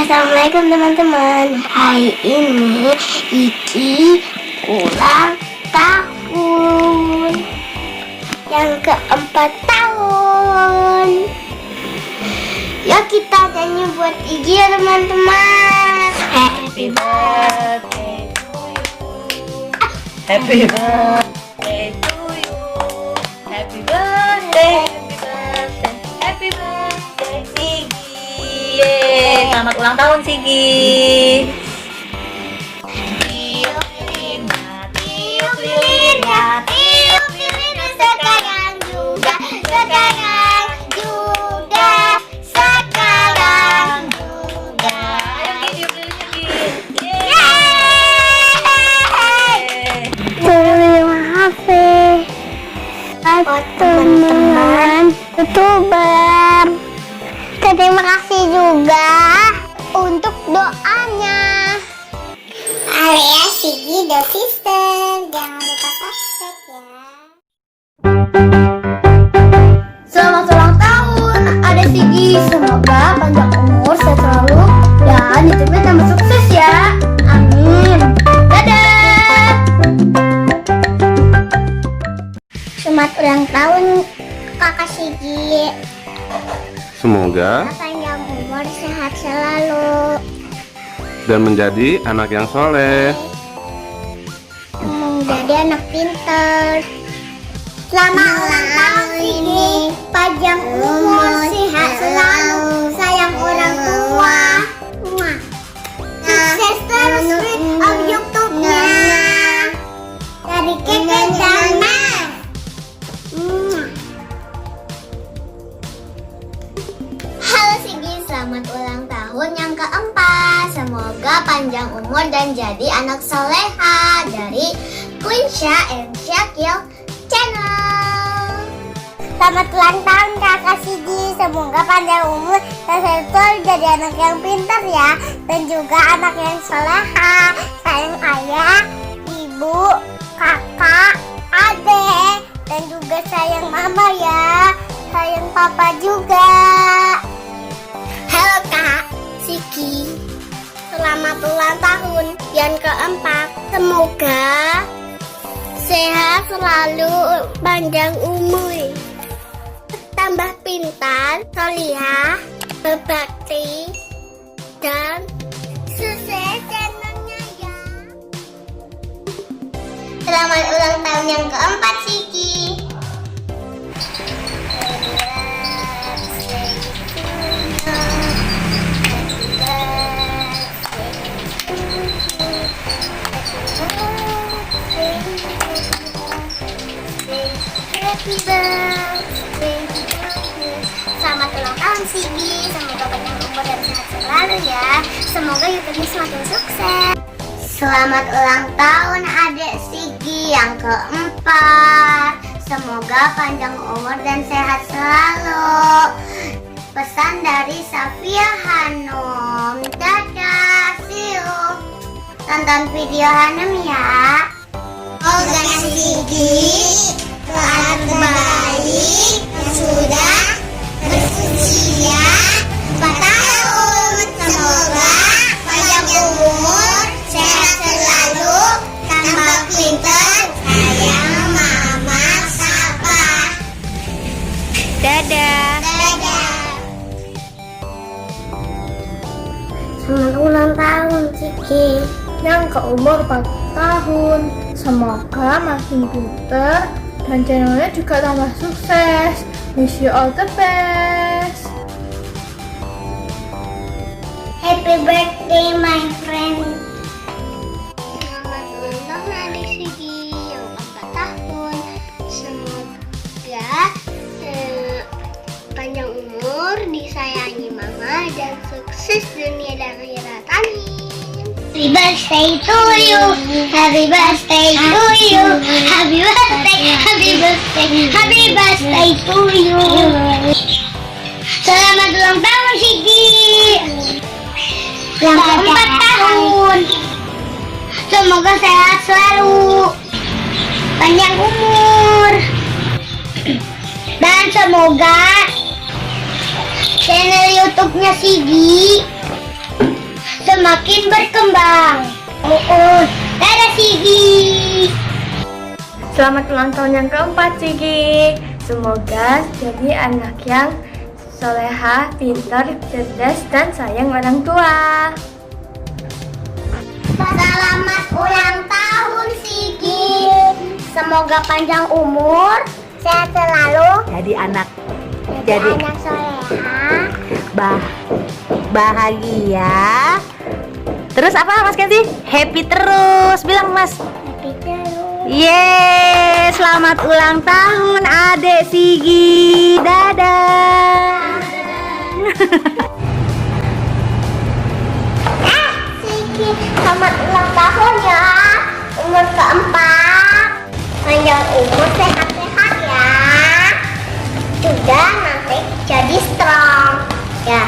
Assalamualaikum teman-teman. Hari ini Iki ulang tahun yang ke-4 tahun. Yuk kita nyanyi buat Iki ya teman-teman. Happy birthday to you. Happy birthday to you. Happy birthday, happy birthday, happy birthday Sigi. Yeay, selamat ulang tahun Sigi. Tiup lilinnya, tiup lilinnya, tiup lilinnya sekarang juga, sekarang juga, sekarang juga. Ayo Gi, tiup lilinnya Gi. Yeay. Terima kasih teman-teman YouTuber. Terima kasih juga untuk doanya. Alias Sigi the Sister. Jangan lupa subscribe ya. Selamat ulang tahun Ade Sigi. Semoga panjang umur, sehat selalu, dan hidupnya tambah sukses ya. Amin. Dadah. Selamat ulang tahun Kakak Sigi. Semoga Panjang umur, sehat selalu, dan menjadi anak yang soleh. menjadi anak pintar. Selamat ulang tahun Sigi. Panjang umur, sehat selalu, sayang orang tua. Sukses terus of YouTube-nya. Dari Keke dan Mas. Halo Sigi, selamat ulang tahun yang ke-4. Semoga panjang umur dan jadi anak soleha. Dari Queen Syah and Syakil Channel. Selamat ulang tahun Kakak Sigi. Semoga panjang umur dan sehat selalu, jadi anak yang pintar ya. Dan juga anak yang soleha. Sayang ayah, ibu, kakak, adek, dan juga sayang mama ya. Sayang papa juga. Halo Kak Sigi, selamat ulang tahun yang ke-4. Semoga sehat selalu, panjang umur, tambah pintar, solihah, berbakti, dan sukses channelnya ya. Selamat ulang tahun yang ke-4 Sigi. Happy birthday to you. Selamat ulang tahun Sigi. Semoga panjang umur dan sehat selalu ya. Semoga YouTube-nya semakin sukses. Selamat ulang tahun adik Sigi yang ke-4. Semoga panjang umur dan sehat selalu. Pesan dari Safia Hanum. Dadah, see you. Tonton video Hanum ya. Kakak Sigi telah kembali dan sudah berusia 4 tahun. Semoga panjang umur, sehat selalu, tambah pintar. Sayang mama Sapa. Dadah. Dadah. Selamat ulang tahun Sigi Yang ke umur 4 tahun. Semoga makin pintar dan channelnya juga tambah sukses. Wish you all the best. Happy birthday my friend. Selamat ulang tahun adik Sigi yang 4 tahun. Semoga panjang umur, disayangi mama, dan sukses dunia dan akhirat. Amin. Happy birthday to you. Happy birthday to you. Happy birthday, happy birthday, happy birthday to you. Selamat ulang tahun Sigi yang ke-4 tahun. Semoga sehat selalu, panjang umur, dan semoga channel YouTube-nya Sigi semakin berkembang. Dadah Sigi. Selamat ulang tahun yang keempat, Sigi. Semoga jadi anak yang soleha, pintar, cerdas, dan sayang orang tua. Selamat ulang tahun Sigi. Semoga panjang umur, sehat selalu, Jadi anak jadi anak soleha. bahagia. Terus apa Mas Kenzi? Happy terus. Bilang Mas. Happy terus. Yeay, selamat ulang tahun Adek Sigi. Dadah. Sigi, selamat ulang tahun ya. Umur keempat. Panjang umur, sehat-sehat ya. Sudah nanti jadi strong. Ya.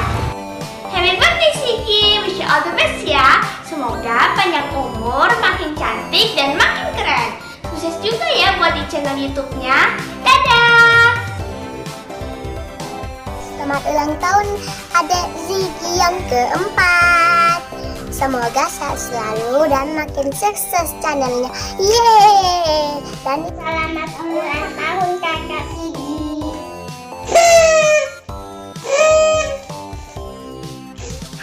Happy birthday Sigi, wish you all the best ya. Semoga panjang umur, makin cantik dan makin keren. Sukses juga ya buat di channel YouTube-nya. Dadah. Selamat ulang tahun Adek Ziggy yang keempat. Semoga sehat selalu dan makin sukses channelnya. Yeay! Dan selamat ulang tahun kakak Ziggy.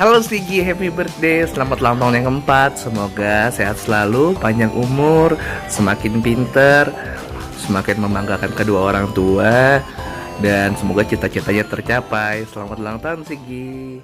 Halo Sigi, happy birthday. Selamat ulang tahun yang keempat. Semoga sehat selalu, panjang umur, semakin pinter, semakin membanggakan kedua orang tua, dan semoga cita-citanya tercapai. Selamat ulang tahun Sigi.